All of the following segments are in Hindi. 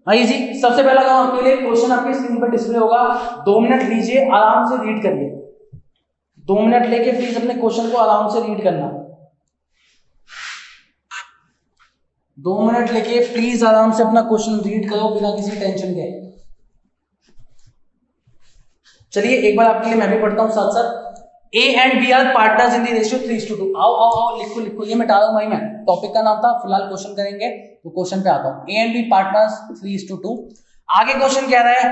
हाँ जी, सबसे पहला काम आपके लिए, क्वेश्चन आपकी स्क्रीन पर डिस्प्ले होगा, 2 मिनट लीजिए, आराम से रीड करिए, 2 मिनट लेके प्लीज अपने क्वेश्चन को आराम से रीड करना, 2 मिनट लेके प्लीज आराम से अपना क्वेश्चन रीड करो बिना किसी टेंशन के। चलिए एक बार आपके लिए मैं भी पढ़ता हूं साथ साथ। A and B are partners in the ratio 3:2। आओ आओ आओ, लिखो लिखो, ये मिटा रहा हूं भाई मैं, टॉपिक का नाम था, फिलहाल क्वेश्चन करेंगे, तो क्वेश्चन पे आता हूं। A and B partners 3:2। आगे क्वेश्चन कह रहा है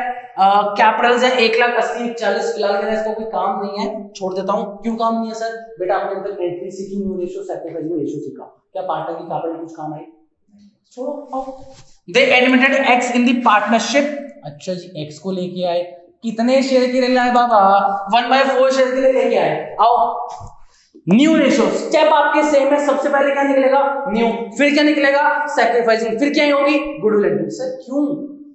कैपिटल्स है 1,80,40, फिलहाल मेरा इसका कोई काम नहीं है, छोड़ देता हूं। क्यों काम नहीं है सर? बेटा आपने अंदर एंट्री सीखी, न्यू रेशियो, सैक्रिफाइसिंग रेशियो सीखा, क्या पार्टनर की कैपिटल कुछ काम आई? छोड़ो। They admitted X in the partnership. अच्छा जी, X को लेके आए, कितने शेयर के लिए लाए बाबा? 1/4 शेयर के लिए लेके आए। आओ, न्यू रेशियो, स्टेप आपके सेम है, सबसे पहले क्या निकलेगा? न्यू, फिर क्या निकलेगा? सैक्रिफाइसिंग, फिर क्या होगी? Goodwill entry. सर क्यों?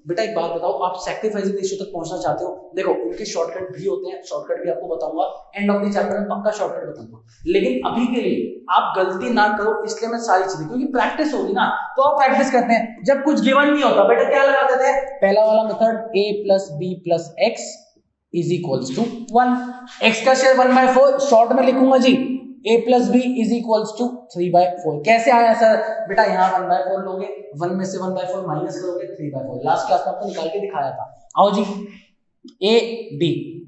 बेटा एक बात बताओ, आप सैक्रिफाइसिंग रेशियो तक पहुंचना चाहते हो, देखो उनके शॉर्टकट भी होते हैं, शॉर्टकट भी आपको बताऊंगा, एंड ऑफ द चैप्टर में पक्का शॉर्टकट बताऊंगा, लेकिन अभी के लिए आप गलती ना करो, इसलिए मैं सारी चीजें, क्योंकि प्रैक्टिस होगी ना, तो आप प्रैक्टिस करते हैं। जब कुछ गिवन नहीं होता बेटा क्या लगाते थे? पहला वाला method, a + b + x = 1। x का शेयर 1/4, शॉर्ट में लिखूंगा जी, a + b = 3/4। कैसे आया सर? बेटा यहाँ 1/4 लोगे, 1 में से 1/4 माइनस करोगे, 3/4। लास्ट क्लास में आपको निकाल के दिखाया था। आओ जी,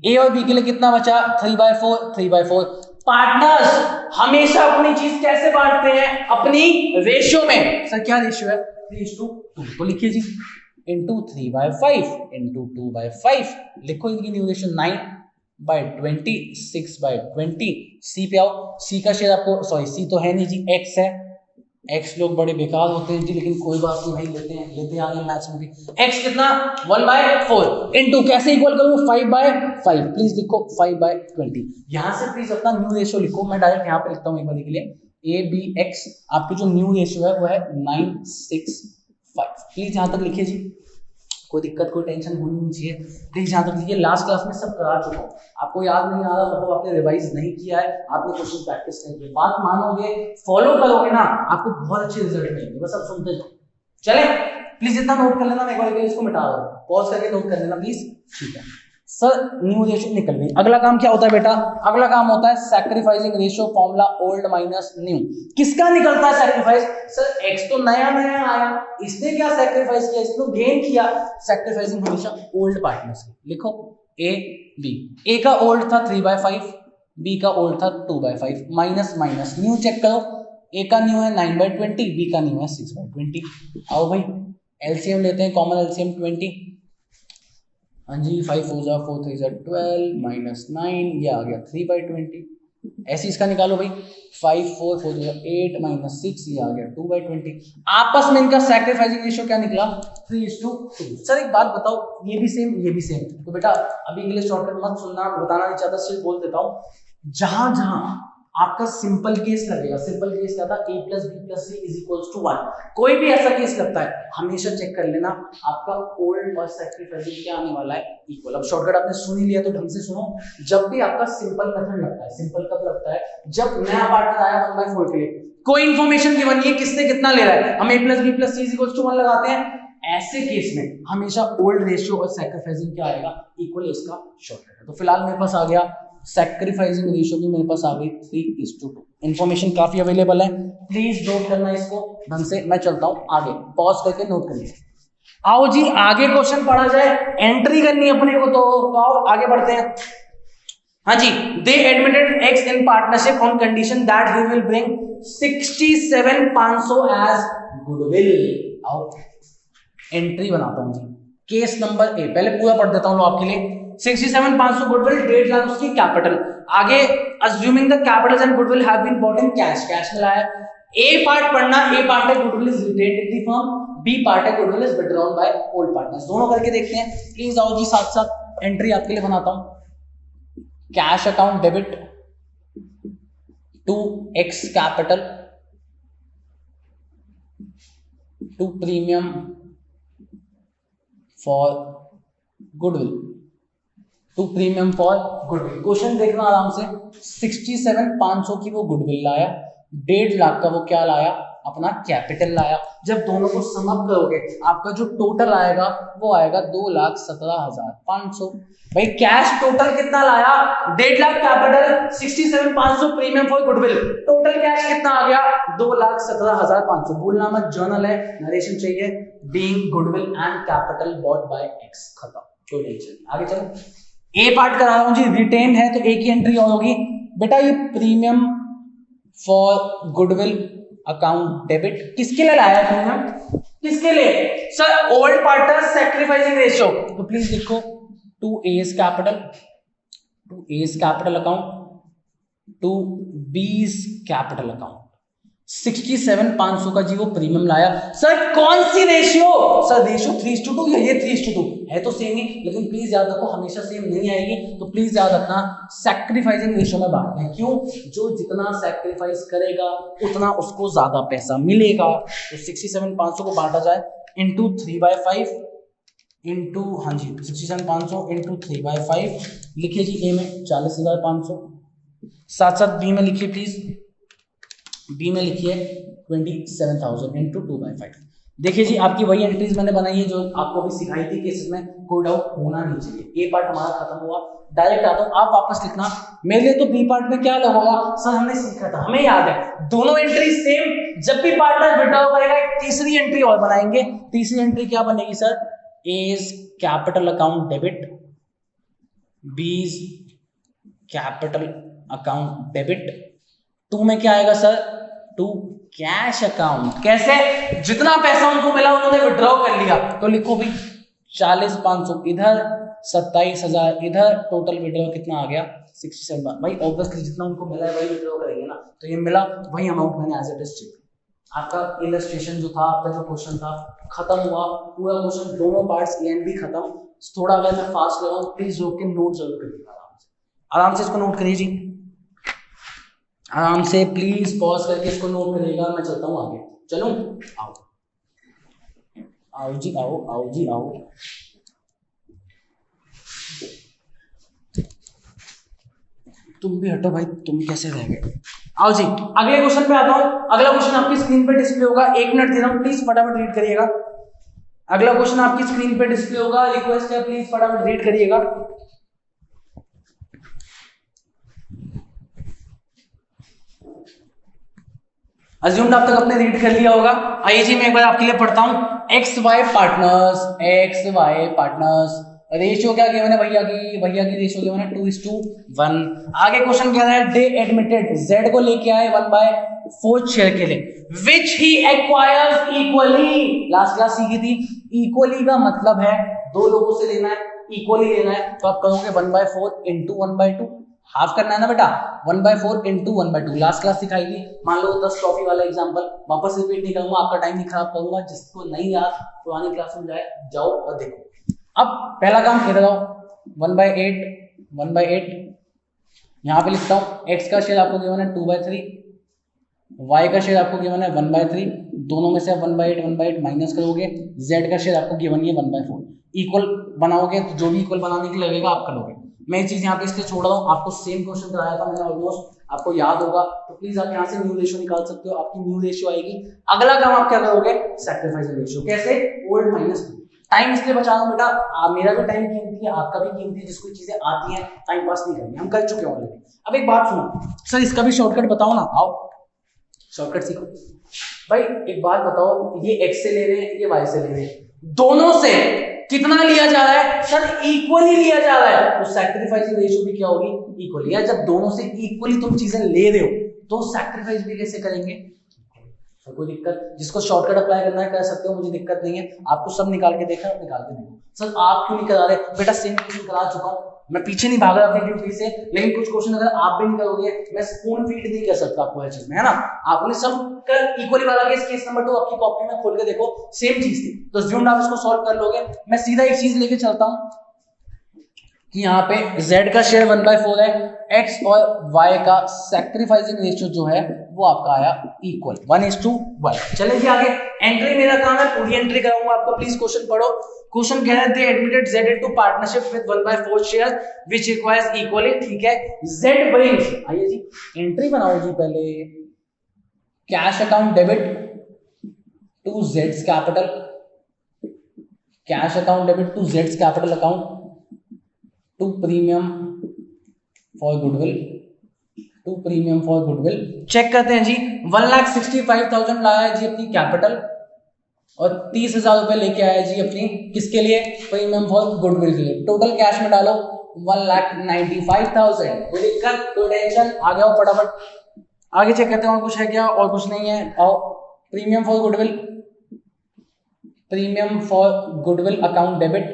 a और b के लिए कितना बचा? 3/4। पार्टनर्स हमेशा अपनी चीज कैसे बांटते हैं? अपनी रेशियो में। सर क्या रेशियो है? 3:2। तो लिखिए जी, इंटू 3/5 इंटू 2/5, लिखो इनकी न्यू रेशियो 9/20, 6/20। सी पे आओ, सी का शेयर आपको, सॉरी सी तो है नहीं जी, एक्स है। एक्स लोग बड़े बेकार होते हैं जी, लेकिन कोई बात नहीं भाई, लेते आगे मैथ्स में भी। एक्स कितना? 1/4 इंटू कैसे इक्वल करूं? 5/5, प्लीज लिखो 5/20। यहां से प्लीज अपना न्यू रेशियो लिखो, मैं डायरेक्ट यहां पे लिखता हूं एक बार के लिए। ए बी एक्स, आपकी जो न्यू रेशियो है वो है 965। प्लीज यहां तक लिखिए जी, कोई दिक्कत कोई टेंशन होनी नहीं चाहिए, प्लीज यहां तक लिखिए। लास्ट क्लास में सब करा चुका हूं, आपको याद नहीं आ रहा मतलब आपने रिवाइज नहीं किया है, आपने क्वेश्चन प्रैक्टिस नहीं किया। बात मानोगे, फॉलो करोगे ना, आपको बहुत अच्छे रिजल्ट मिलेंगे, बस आप सुनते जाओ। चले प्लीज इतना नोट कर लेना, मैं एक बार इसको मिटा रहा हूं, पॉज करके नोट कर लेना प्लीज। ठीक है सर, न्यू रेशियो निकल गई। अगला काम क्या होता है बेटा? अगला काम होता है sacrificing ratio formula, old minus new. किसका निकलता है सैक्रिफाइस? सर एक्स तो नया नया आया, इसने क्या सैक्रिफाइस किया? इसने गेन किया। सैक्रिफाइसिंग हमेशा ओल्ड पार्टनर्स की। लिखो ए बी, ए का ओल्ड था 3/5, बी का ओल्ड था 2/5, माइनस माइनस न्यू चेक करो, ए का न्यू है 9/20, बी का न्यू है 6/20। आओ भाई एलसीएम लेते हैं, कॉमन एलसीएम 20। हाँ जी, 5 4 जा 4 3 जा 12 माइनस 9, ये आ गया 3/20। ऐसे इसका निकालो भाई, 5 4 4 जा 8 माइनस 6, ये आ गया 2/20। आपस में इनका सैक्रिफाइसिंग रेशियो क्या निकला? 3:2। सर एक बात बताओ, ये भी सेम ये भी सेम, तो बेटा अभी इंग्लिश शॉर्टकट मत सुनना, बताना नहीं चाहता, सिर्फ बोल देता हूं। जहां जहां आपका सिंपल केस लगेगा, सिंपल केस क्या था? a + b + c = 1। कोई भी ऐसा केस लगता है, हमेशा चेक कर लेना आपका ओल्ड और सैक्रिफाइसिंग क्या आने वाला है? इक्वल। अब शॉर्टकट आपने सुन ही लिया तो ढंग से सुनो, जब भी आपका सिंपल मेथड लगता है, सिंपल कब लगता है? जब नया पार्टनर आया 1/4 के लिए, कोई इंफॉर्मेशन गिवन नहीं है किसने कितना ले रहा है, हम a + b + c = 1 लगाते हैं। ऐसे केस में हमेशा ओल्ड रेशियो और सैक्रिफाइसिंग क्या आएगा? इक्वल। इसका शॉर्टकट है। तो फिलहाल मेरे पास आ गया सैक्रिफाइसिंग रेशियो भी, मेरे पास आ गई 3:2। इंफॉर्मेशन काफी अवेलेबल है, प्लीज नोट करना इसको ढंग से। मैं चलता हूं आगे, पॉज करके नोट करिए। आओ जी आगे क्वेश्चन पढ़ा जाए, एंट्री करनी है अपने को, तो आओ आगे बढ़ते हैं। हाँ जी, they admitted x in partnership on condition that he will bring 67,500 as goodwill. आओ एंट्री बनाता हूं जी, केस नंबर ए, पहले पूरा पढ़ देता हूं लो आपके लिए। 67,500 गुडविल, 1.5 लाख उसकी कैपिटल। आगे assuming the capitals and goodwill have been bought in cash, cash में लाया। ए पार्ट पढ़ना, ए पार्ट है goodwill is retained in the firm, B part है goodwill is withdrawn by old partners. दोनों करके देखते हैं, प्लीज आओ जी साथ साथ एंट्री आपके लिए बनाता हूं। Cash account debit to x capital to premium for goodwill, to premium for goodwill. Question देखना आराम से। 67,500 की वो गुडविल लाया, 1.5 लाख का वो क्या लाया? अपना कैपिटल लाया। जब दोनों को सम अप करोगे आपका जो टोटल आएगा वो आएगा 2,17,500। भाई कैश टोटल कितना लाया, 1.5 lakh capital, 67,500 premium for goodwill, total cash कितना आ गया 2,17,500। बोलना मत, जर्नल है, नरेशन चाहिए। Being goodwill and capital bought by x, खत्म, कोई टेंशन। आगे चलो, ए पार्ट करा रहा हूं जी, रिटेन है तो ए की एंट्री और होगी। बेटा ये premium for goodwill account debit किसके लिए लाया है प्रीमियम, किसके लिए sir, old partner sacrificing ratio, तो प्लीज लिखो to A's capital, to A's capital account, to B's capital account. 67,500 का जी वो प्रीमियम लाया। सर कौन सी रेशियो, सर रेशियो 3:2 या ये 3:2 है तो सेम ही, लेकिन प्लीज याद रखो हमेशा सेम नहीं आएगी, तो प्लीज याद रखना सैक्रिफाइसिंग रेशियो में बांटना है। क्यों, जो जितना सैक्रिफाइस करेगा उतना उसको ज्यादा पैसा मिलेगा। तो 67,500 को बांटा जाए इंटू 3/5 इंटू, हाँ जी 67,500 इंटू 3/5 लिखिए जी। ए में 40,500, साथ साथ बी में लिखिए प्लीज, बी में लिखिए 27,000 इंटू 2/5। देखिए जी आपकी वही एंट्रीज मैंने बनाई है जो आपको अभी सिखाई थी कि इसमें कोई डाउट होना नहीं चाहिए। ए पार्ट हमारा खत्म हुआ, डायरेक्ट आता हूं, आप वापस लिखना। मेरे लिए तो बी पार्ट में क्या लगेगा सर, हमने सीखा था, हमें याद है, दोनों एंट्री सेम। जब भी पार्टनर विड्रॉ करेगा एक तीसरी एंट्री और बनाएंगे। तीसरी एंट्री क्या बनेगी sir, A's capital account debit, B's capital account debit, to में क्या आएगा सर, टू कैश अकाउंट। कैसे, जितना पैसा उनको मिला उन्होंने विड्रॉ कर लिया, तो लिखो भी 40,500 इधर, 27,000 इधर, टोटल विड्रॉ कितना आ गया 67। भाई ऑब्वियसली जितना उनको मिला है वही विड्रॉ करेंगे ना, तो ये मिला वही अमाउंट मैंने एज इट इज चेक। आपका इलस्ट्रेशन जो था, आपका जो क्वेश्चन था खत्म हुआ, पूरा क्वेश्चन दोनों पार्ट्स ए एंड बी खत्म। थोड़ा अगर मैं फास्ट लगाऊं प्लीज रोक के नोट जरूर करिएगा, आराम से इसको नोट करिए जी, आराम से प्लीज पॉज करके इसको नोट करिएगा। मैं चलता हूँ आगे, चलो आओ आओ जी, आओ आओ जी आओ। तुम भी हटो भाई, तुम कैसे रह गए, आओ जी अगले क्वेश्चन पे आता हूँ। अगला क्वेश्चन आपकी स्क्रीन पे डिस्प्ले होगा, 1 मिनट दे रहा हूँ, प्लीज फटाफट रीड करिएगा। अगला क्वेश्चन आपकी स्क्रीन पे डिस्प्ले होगा, रिक्वेस्ट है प्लीज फटाफट रीड करिएगा। अज्यूम्ड आप तक आपने रीड कर लिया होगा। आइए जी मैं एक बार आपके लिए पढ़ता हूं। एक्स वाई पार्टनर्स रेशियो क्या गिवन है भैया की रेशियो गिवन है 2:1। आगे क्वेश्चन कह रहा है दे एडमिटेड, जेड को लेके आए 1/4 शेयर के लिए, विच ही एक्वायर्स इक्वली। लास्ट क्लास सीखी थी, इक्वली का मतलब है दो लोगों से लेना है, इक्वली लेना है, तो आप करोगे 1/4 इंटू 1/2, हाफ करना है ना बेटा, 1/4 इंटू 1/2। लास्ट क्लास सिखाई थी, मान लो 10 ट्रॉफी वाला एग्जांपल, वापस रिपीट नहीं करूंगा, आपका टाइम नहीं खराब करूंगा। जिसको नहीं याद पुरानी क्लास में जाओ और देखो। अब पहला काम इधर आओ, 1/8 यहाँ पे लिखता हूँ। एक्स का शेयर आपको गिवन है 2/3, वाई का शेयर आपको गिवन है 1/3, दोनों में से 1/8 माइनस करोगे, जेड का शेयर आपको गिवन है 1/4। इक्वल बनाओगे तो जो भी इक्वल बनाने के लिए लगेगा आप करोगे। मैं ये चीज यहाँ पे इसलिए छोड़ रहा हूँ, आपको सेम क्वेश्चन कराया था मैंने ऑलमोस्ट, आपको याद होगा, तो प्लीज आप यहाँ से न्यू रेशियो निकाल सकते हो, आपकी न्यू रेशियो आएगी। अगला काम आप क्या करोगे, सैक्रिफाइस रेशियो। कैसे, ओल्ड माइनस। टाइम इसलिए बचा रहा हूँ बेटा, मेरा भी टाइम कीमती है, आपका भी कीमती है, जिसको चीजें आती हैं टाइम पास नहीं करनी, हम कर चुके हैं ऑलरेडी। अब एक बात सुनो सर, इसका भी शॉर्टकट बताओ ना, आओ शॉर्टकट सीखो। भाई एक बात बताओ, ये एक्स से ले रहे हैं, ये वाई से ले रहे हैं, दोनों से कितना लिया जा रहा है सर, इक्वली लिया जा रहा है, तो सैक्रिफाइसिंग रेशियो भी क्या होगी, इक्वली। यार जब दोनों से इक्वली तुम चीजें ले रहे हो तो सैक्रिफाइस भी कैसे करेंगे, तो कोई दिक्कत, जिसको शॉर्टकट अप्लाई करना है कर सकते हो, मुझे दिक्कत नहीं है। आपको सब निकाल के देखा, निकाल के देखो। सर आप क्यों नहीं करा रहे, बेटा सेम क्वेश्चन करा चुका हूं, मैं पीछे नहीं भाग रहा अपनी ड्यूटी से, लेकिन कुछ क्वेश्चन अगर आप भी नहीं करोगे मैं स्पून फीड नहीं कर सकता आपको हर चीज में, है ना। आपने सब कर इक्वली वाला केस नंबर 2 आपकी कॉपी में खोल के देखो, सेम चीज थी, तो अज्यूम्ड आप इसको सॉल्व कर लोगे। मैं सीधा एक चीज लेके चलता हूं कि यहाँ पे z का शेयर 1/4 है, x और y का सैक्रिफाइसिंग रेशियो जो है वो आपका आया इक्वल 1:1। चलें जी आगे, एंट्री मेरा काम है, पूरी एंट्री कराऊंगा आपको, प्लीज क्वेश्चन पढ़ो। क्वेश्चन कह रहा है they admitted z into partnership with 1/4 share which requires equally, ठीक है। z ब्रिंग्स, आइए जी एंट्री बनाओ जी, पहले कैश अकाउंट डेबिट टू जेड्स capital, cash account debit to जेड्स capital account, to premium for goodwill, to premium for goodwill. Check करते हैं जी, 1,65,000 लाया है जी अपनी कैपिटल और 30,000 रुपए लेके आया जी अपनी किसके लिए, प्रीमियम फॉर गुडविल के लिए। टोटल कैश में डालो 1,95,000। कोई दिक्कत, कोई टेंशन, आ गया फटाफट आगे चेक करते हैं और कुछ है क्या, और कुछ नहीं है। आओ, premium for goodwill, premium for goodwill account debit,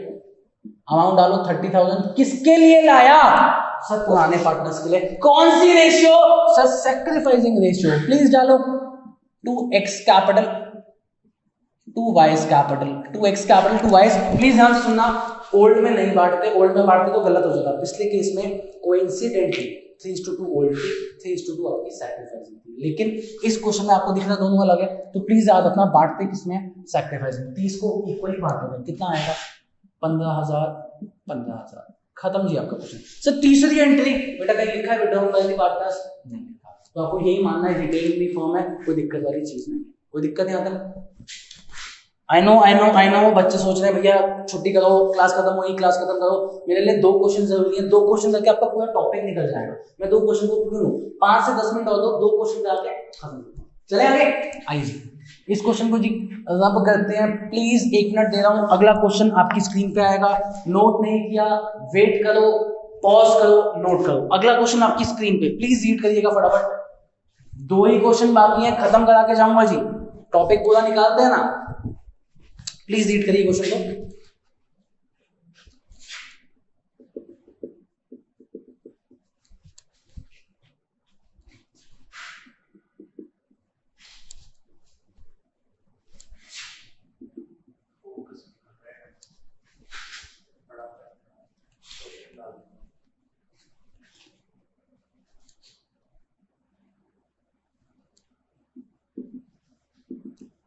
amount डालो 30,000। किसके लिए लाया सर, पुराने पार्टनर्स के लिए। कौन सी ratio sir, sacrificing ratio. Please डालो 2x capital 2y capital, 2x capital 2y। Please ध्यान से सुनना, ओल्ड में नहीं बांटते, ओल्ड में बांटते तो गलत हो जाता। पिछले केस में कोइंसिडेंटली 3:2 ओल्ड थी, 3:2 आपकी सैक्रिफाइसिंग थी, लेकिन इस क्वेश्चन में आपको दिख रहा दोनों अलग है, तो प्लीज याद रखना बांटते किसमें, सैक्रिफाइसिंग। 30 को इक्वली बांटोगे कितना आएगा, 15,000 15,000, खत्म जी आपका क्वेश्चन। सर तीसरी एंट्री बेटा कहीं लिखा है विड्रॉ बाय द पार्टनर्स, नहीं लिखा, तो आपको यही मानना है रिटेल में फॉर्म है, कोई दिक्कत वाली चीज नहीं, कोई दिक्कत यहाँ तक। आई नो बच्चे सोच रहे हैं भैया छुट्टी करो, क्लास खत्म हुई, क्लास खत्म करो। मेरे लिए 2 क्वेश्चन जरूरी है, 2 क्वेश्चन करके आपका पूरा टॉपिक निकल जाएगा। मैं 2 क्वेश्चन को क्यों लूं, 5 से 10 मिनट और दो, 2 क्वेश्चन करके खत्म। चले आगे, आइए इस क्वेश्चन को जी रब करते हैं। प्लीज 1 मिनट दे रहा हूं, अगला क्वेश्चन आपकी स्क्रीन पे आएगा। नोट नहीं किया, वेट करो, पॉज करो, नोट करो। अगला क्वेश्चन आपकी स्क्रीन पे, प्लीज रीड करिएगा फटाफट। 2 ही क्वेश्चन बाकी हैं, खत्म करा के जाऊंगा जी, टॉपिक पूरा निकालते हैं ना। प्लीज रीड करिए क्वेश्चन को।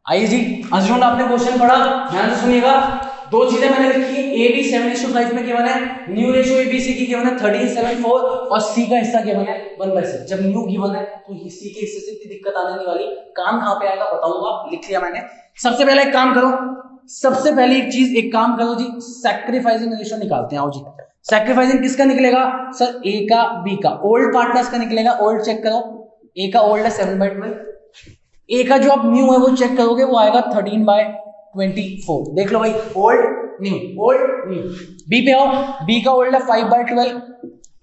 आइए जी, अर्जुन आपने क्वेश्चन पढ़ा, ध्यान से सुनिएगा। 2 चीजें मैंने लिखी है, ए बी 7:5 में गिवन है, न्यू रेशियो एबीसी की गिवन है 13:7:4 और सी का हिस्सा गिवन है 1/6। जब न्यू गिवन है तो सी के हिस्से से इतनी दिक्कत आने नहीं वाली। काम कहां पे आएगा बताऊंगा, लिख लिया मैंने। सबसे पहले एक काम करो, सबसे पहली एक चीज, एक काम करो जी, सैक्रिफाइसिंग रेशियो निकालते हैं। आओ जी, सैक्रिफाइसिंग किसका निकलेगा सर, ए का बी का, ओल्ड पार्टनर्स का निकलेगा। ओल्ड चेक करो, ए का ओल्ड है 7/12, ए का जो आप न्यू है वो चेक करोगे वो आएगा 13/24। देख लो भाई, old new, old new. B पे आओ, बी का ओल्ड है 5/12,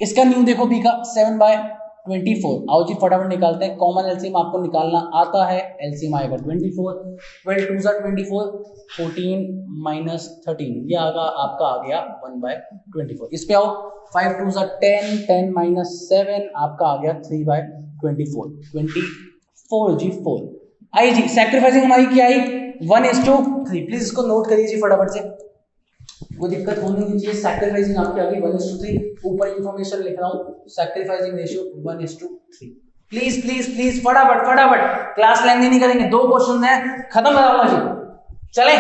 इसका न्यू देखो बी का 7/24। आओ जी फटाफट निकालते हैं। कॉमन एलसीएम आपको निकालना आता है, एलसीएम आएगा 24, 12 2 24, 14 - 13, ये आगा आपका आ गया 1/24। इस पे आओ, 5 2 10, 10 - 7 आपका आ गया 3/24, 24 जी 4। आई जी, सैक्रिफाइसिंग हमारी क्या आई 1:3। प्लीज इसको नोट करिए जी फटाफट से, कोई दिक्कत होनी नहीं चाहिए। सैक्रिफाइसिंग आपकी आ गई 1:3, ऊपर इंफॉर्मेशन लिख रहा हूं, sacrificing ratio 1:3। Please please please फटाफट फटाफट, क्लास लेंदी नहीं करेंगे, 2 क्वेश्चन है, खत्म कराऊंगा जी। चले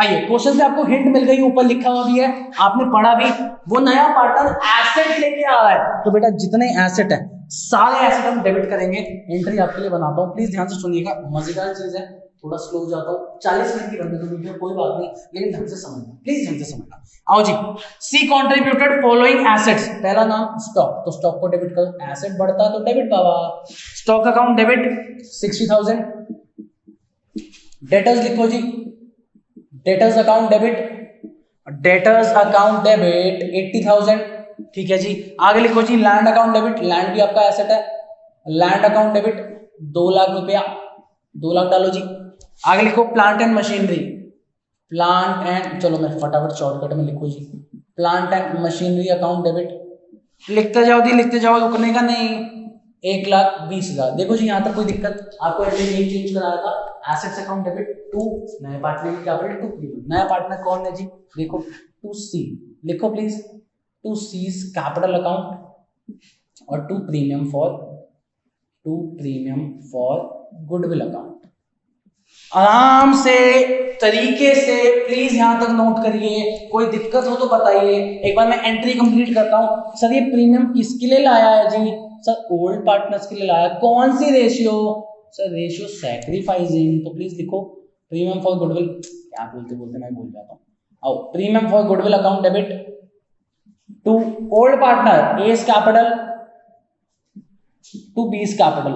आइए, क्वेश्चन से आपको हिंट मिल गई, ऊपर लिखा हुआ भी है, आपने पढ़ा भी। वो नया पार्टनर एसेट लेके आ रहा है, तो बेटा जितने एसेट है सारे एसेट हम डेबिट करेंगे। एंट्री आपके लिए बनाता हूं, प्लीज ध्यान से सुनिएगा, मजेदार चीज है, थोड़ा स्लो हो जाता हूं। 40 मिनट की बनने दो वीडियो, कोई बात नहीं, लेकिन ढंग से समझना, प्लीज ढंग से समझना। आओ जी, सी कंट्रीब्यूटेड फॉलोइंग एसेट्स, पहला नाम स्टॉक, तो स्टॉक को डेबिट करो, एसेट बढ़ता तो डेबिट पावा। स्टॉक अकाउंट डेबिट 60,000, डेटर्स लिखो जी, debtors account debit, debtors account debit 80,000, ठीक है जी। आगे लिखो जी लैंड अकाउंट डेबिट, लैंड भी आपका एसेट है, लैंड अकाउंट डेबिट 2 लाख रुपया, 2 लाख डालो जी। आगे लिखो plant and machinery, plant and, चलो मैं फटाफट शॉर्टकट में लिखो जी, plant and machinery account debit, लिखते जाओ जी, लिखते जाओ, रुकने का नहीं। 1,20,000। देखो जी यहाँ तक कोई दिक्कत, आपको एंट्री नहीं चेंज कराया था। एसेट्स अकाउंट डेबिट 2, नए पार्टनर की कैपिटल 2, नया पार्टनर कौन है जी, देखो 2C, लिखो प्लीज 2C's कैपिटल अकाउंट और 2 प्रीमियम फॉर गुडविल अकाउंट। आराम से तरीके से प्लीज यहां तक नोट करिए, कोई दिक्कत हो तो बताइए। एक बार मैं एंट्री कंप्लीट करता हूं। सर ये प्रीमियम किसके लिए लाया है जी, सर ओल्ड पार्टनर्स के लिए लाया। कौन सी रेशियो, सर रेशियो सैक्रिफाइसिंग, तो प्लीज लिखो प्रीमियम फॉर गुडविल, क्या बोलते बोलते मैं भूल जाता हूँ। आओ, premium for goodwill account debit to old partner A's capital to बीस कैपिटल।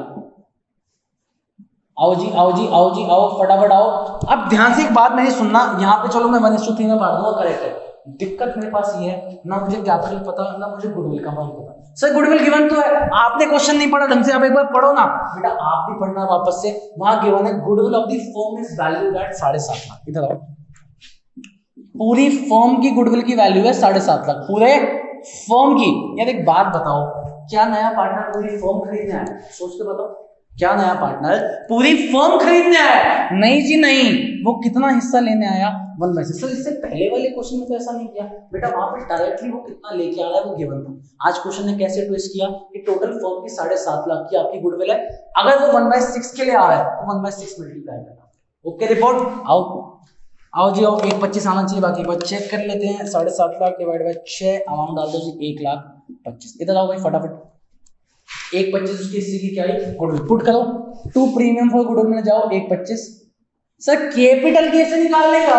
आओ जी आओ जी आओ जी आओ, फटाफट आओ। अब ध्यान से एक बात मेरी सुनना, यहाँ पे चलो मैं 1:3 में बांट दूंगा, करेक्ट है। दिक्कत मेरे पास ये है, ना मुझे कैपिटल पता ना मुझे गुडविल का अमाउंट पता। सर गुडविल गिवन तो है, आपने क्वेश्चन नहीं पढ़ा ढंग से, आप एक बार पढ़ो ना बेटा, आप भी पढ़ना वापस से। वहां गिवन है goodwill of the firm is valued at 7.5 lakh. इधर आओ, पूरी फर्म की गुडविल की वैल्यू है 7.5 लाख, पूरे फर्म की। यार एक बात बताओ, क्या नया पार्टनर पूरी फर्म खरीदने आया? सोच के बताओ, क्या नया पार्टनर पूरी फर्म खरीदने आया? नहीं जी नहीं, वो कितना हिस्सा लेने आया? 1/6। सर इससे पहले वाले क्वेश्चन में तो ऐसा नहीं किया बेटा, वहां पे डायरेक्टली वो कितना लेके आ रहा है वो गिवन था। आज क्वेश्चन ने कैसे ट्विस्ट किया कि टोटल फर्म की 7.5 लाख की आपकी गुडविल है, अगर वो 1/6 के लिए आ रहा है तो 1/6 मल्टीप्लाई करना। ओके रिपोर्ट, आओ आओ जी आओ। 1.25 आना चाहिए, बाकी बात चेक कर लेते हैं। 7.5 लाख डिवाइड बाय 6, अमाउंट डाल दो जी 1,25,000। इधर आओ भाई फटाफट, 1.25 उसकी हिस्से की क्या है गुडविल, पुट करो। टू प्रीमियम फॉर गुडविल में जाओ 1.25। सर कैपिटल कैसे निकालने का?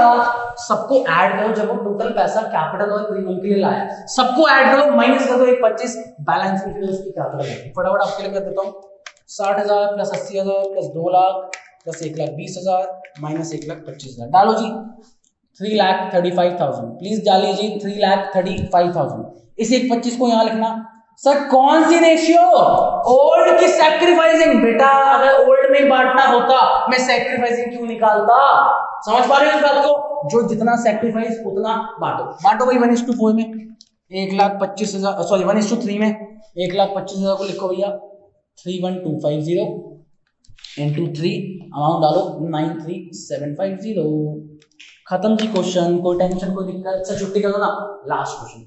सबको ऐड करो, जब वो टोटल पैसा कैपिटल और प्रीमियम के लिए लाया, सबको ऐड करो, माइनस कर दो 1.25, बैलेंस शीट में उसकी कैपिटल है। फटाफट आपके लिए कर देता हूँ। 60,000 plus 80,000 plus 2 lakh plus 1,20,000 minus 1,25,000 डालो जी 3,35,000। प्लीज डालिए जी 3,35,000। इस 1.25 को यहाँ लिखना। सर कौन सी रेशियो? ओल्ड की सैक्रिफाइसिंग। बेटा अगर ओल्ड में बांटना होता मैं सैक्रिफाइसिंग क्यों निकालता? समझ पा रहे हो इस बात को? जो जितना सैक्रिफाइस उतना बांटो। बांटो भाई 1:4 में 1,25,000, सॉरी 1:3 में 1,25,000 को लिखो भैया 3,1250 इंटू 3, अमाउंट डालो 93,750। खत्म जी क्वेश्चन, कोई टेंशन कोई दिक्कत? सर छुट्टी कर दो ना। लास्ट क्वेश्चन,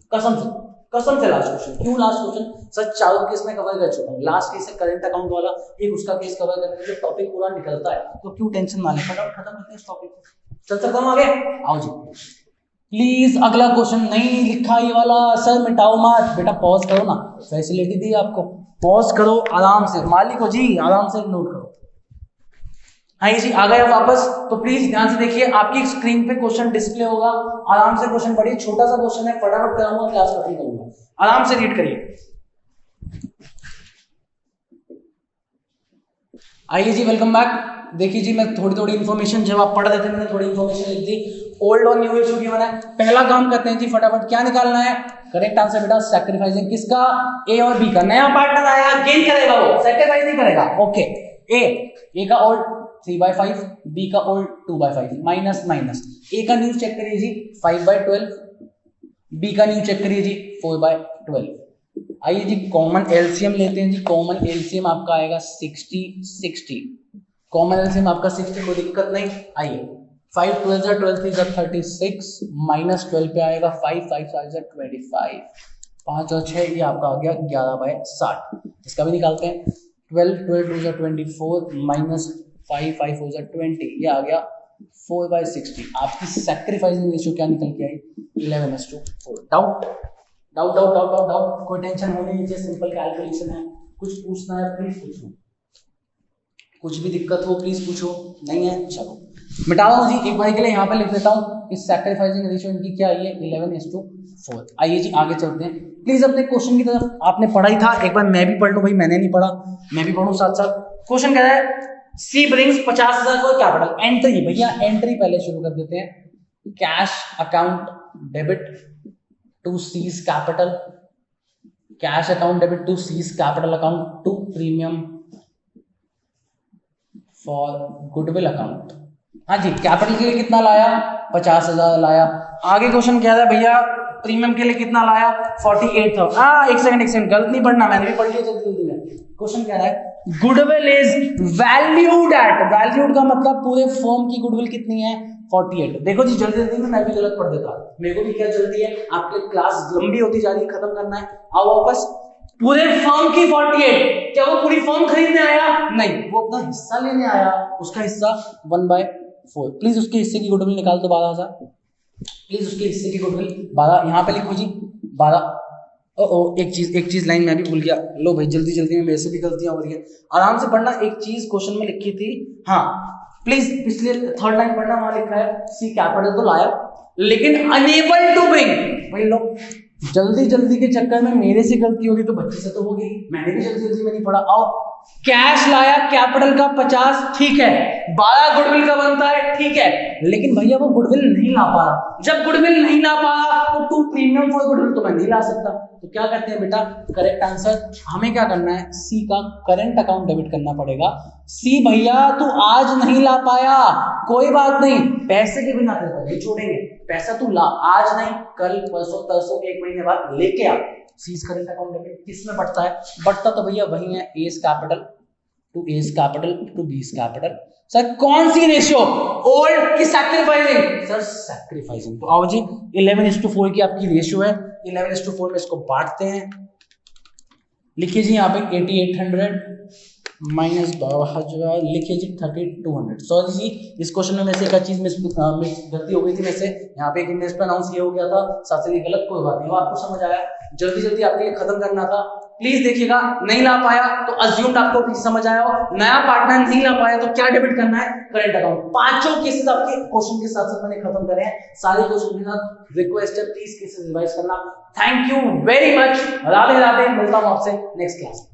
कसम से लास्ट क्वेश्चन। क्यों लास्ट क्वेश्चन? सर चारों केस में कवर कर चुका हूँ। लास्ट केस है करंट अकाउंट वाला, एक उसका केस कवर करने के टॉपिक पूरा निकलता है, तो क्यों टेंशन ना ले, फटाफट खत्म करते हैं इस टॉपिक को। चल सकता हूँ आगे? आओ जी प्लीज, अगला क्वेश्चन नहीं लिखा ये वाला। सर मिटाओ मत बेटा, पॉज करो ना, फैसिलिटी दी आपको, पॉज करो आराम से, मालिक हो जी आराम से नोट करो। हाँ ये जी आ गया वापस, तो प्लीज ध्यान से देखिए, आपकी स्क्रीन पे क्वेश्चन डिस्प्ले होगा, आराम से क्वेश्चन पढ़िए। छोटा सा क्वेश्चन है, फटाफट कराऊंगा, क्लास खत्म करूंगा, आराम से रीड करिए। आइए जी वेलकम बैक। देखिए जी, मैं थोड़ी इन्फॉर्मेशन, जब आप पढ़ रहे थे मैंने थोड़ी इन्फॉर्मेशन लिख दी। ओल्ड और न्यू इशू की बना है। पहला काम करते हैं जी, फटाफट क्या निकालना है? करेक्ट आंसर बेटा सैक्रिफाइसिंग। किसका? ए और बी का। नया पार्टनर आया, गेन करेगा, वो सैक्रिफाइस नहीं करेगा। ओके, ए का ओल्ड 3/5, बी का ओल्ड 2/5, माइनस माइनस। ए का न्यू चेक करिए जी 5/12, बी का न्यू चेक करिए जी 4/12। आइए जी कॉमन एलसीएम लेते हैं जी। कॉमन एलसीएम आपका आएगा 60। कॉमन एलसीएम आपका 60, कोई दिक्कत नहीं। आइए 5 12 12 3 36 माइनस 12 पे आएगा 5 5 5 25, 5 और 6 ये आपका आ गया 11/60। इसका भी निकालते हैं। 12 12 2 24 माइनस 5 5 4 20, ये आ गया 4/60। आपकी सैक्रिफाइसिंग रेशियो क्या निकल के आई? 11:4। Doubt doubt doubt doubt doubt doubt कोई टेंशन होनी नहीं चाहिए, सिंपल कैलकुलेशन है। कुछ पूछना है प्लीज पूछो, कुछ भी दिक्कत हो प्लीज पूछो, नहीं है चलो मिटा दो जी। एक बार के लिए यहाँ पे लिख देता हूँ कि सैक्रिफाइसिंग रेशियो इनकी क्या आई है 11:4। आइए जी आगे चलते हैं प्लीज अपने क्वेश्चन की तरफ। आपने पढ़ा ही था, एक बार मैं भी पढ़ लूँ भाई, मैंने नहीं पढ़ा, मैं भी पढ़ूँ साथ साथ। क्वेश्चन कह रहा है सी ब्रिंग्स 50,000 को कैपिटल। एंट्री भैया, एंट्री पहले शुरू कर देते हैं। Cash account debit to C's capital, cash account debit to C's capital account to premium for goodwill account. हाँ जी, कैपिटल के लिए कितना लाया? 50,000 लाया। आगे क्वेश्चन क्या है भैया? प्रीमियम के लिए कितना लाया? 48,000। हाँ एक सेकंड गलत नहीं पढ़ना, मैंने भी पढ़ लिया जल्दी में। क्वेश्चन क्या है? Goodwill is valued at, valued का मतलब पूरे फर्म की गुडविल कितनी है? 48। देखो जी जल्दी में मैं भी गलत पढ़ देता, मेरे को भी क्या जल्दी है, आपके क्लास लंबी होती जा रही है, खत्म करना है। आओ वापस। पूरे फर्म की 48, क्या वो पूरी फर्म खरीदने आया? नहीं, वो अपना हिस्सा लेने आया, उसका हिस्सा 1/4। प्लीज उसके हिस्से की गुडविल निकाल दो 12,000। प्लीज उसके हिस्से की गुडविल 12 यहाँ पे लिखो जी 12। एक चीज लाइन मैं भी भूल गया। लो भाई जल्दी में, मेरे से भी गलतियां हो रही है, आराम से पढ़ना। एक चीज क्वेश्चन में लिखी थी, हाँ प्लीज पिछले थर्ड लाइन पढ़ना, वहां लिखा है सी कैपिटल तो लाया लेकिन अनेबल टू बिंग। भाई लोग जल्दी जल्दी के चक्कर में मेरे से गलती होगी तो बच्चे से तो होगी, मैंने भी जल्दी जल्दी में नहीं पढ़ा। आओ, कैश लाया कैपिटल का 50, ठीक है, 12 गुडविल का बनता है, ठीक है, लेकिन भैया वो गुडविल नहीं ला पा रहा। जब गुडविल नहीं ला पा रहा तो टू प्रीमियम फॉर गुडविल तो मैं नहीं ला सकता। तो क्या करते हैं बेटा, करेक्ट आंसर हमें क्या करना है, सी का करंट अकाउंट डेबिट करना पड़ेगा। सी भैया तू आज नहीं ला पाया, कोई बात नहीं, पैसे के बिना तेरे को नहीं छोड़ेंगे, पैसा तू ला, आज नहीं कल परसों तरसों 1 महीने बाद लेके आ। सीज करंट अकाउंट डेबिट किस में बढ़ता है, बढ़ता तो भैया वही है, S capital two S capital to बीस कैपिटल। सर कौन सी रेशियो, ओल्ड की सैक्रिफाइसिंग, सर सैक्रिफाइसिंग। तो आओ जी 11:4 की आपकी रेशियो है, 11:4 में इसको बांटते हैं। लिखिए जी यहाँ पे 8800 माइनस 12,000, लिखिए जी 3200। सॉरी जी इस क्वेश्चन में से एक चीज मिस गलती हो गई थी, वैसे यहाँ पे एक मिस प्रोनाउंस ये हो गया था, साथ से गलत, कोई बात नहीं, वो आपको समझ आया, जल्दी जल्दी आपके लिए खत्म करना था। प्लीज देखिएगा, नहीं ला पाया तो अज्यूम्ड आपको प्लीज समझ आया हो, नया पार्टनर नहीं ला पाया तो क्या डेबिट करना है, करंट अकाउंट। पांचों केसेस आपके क्वेश्चन के साथ साथ मैंने खत्म करे हैं, सारे क्वेश्चन के साथ रिक्वेस्ट है प्लीज केसेस रिवाइज करना। Thank you very much, Radhe Radhe, मिलता हूं आपसे नेक्स्ट क्लास।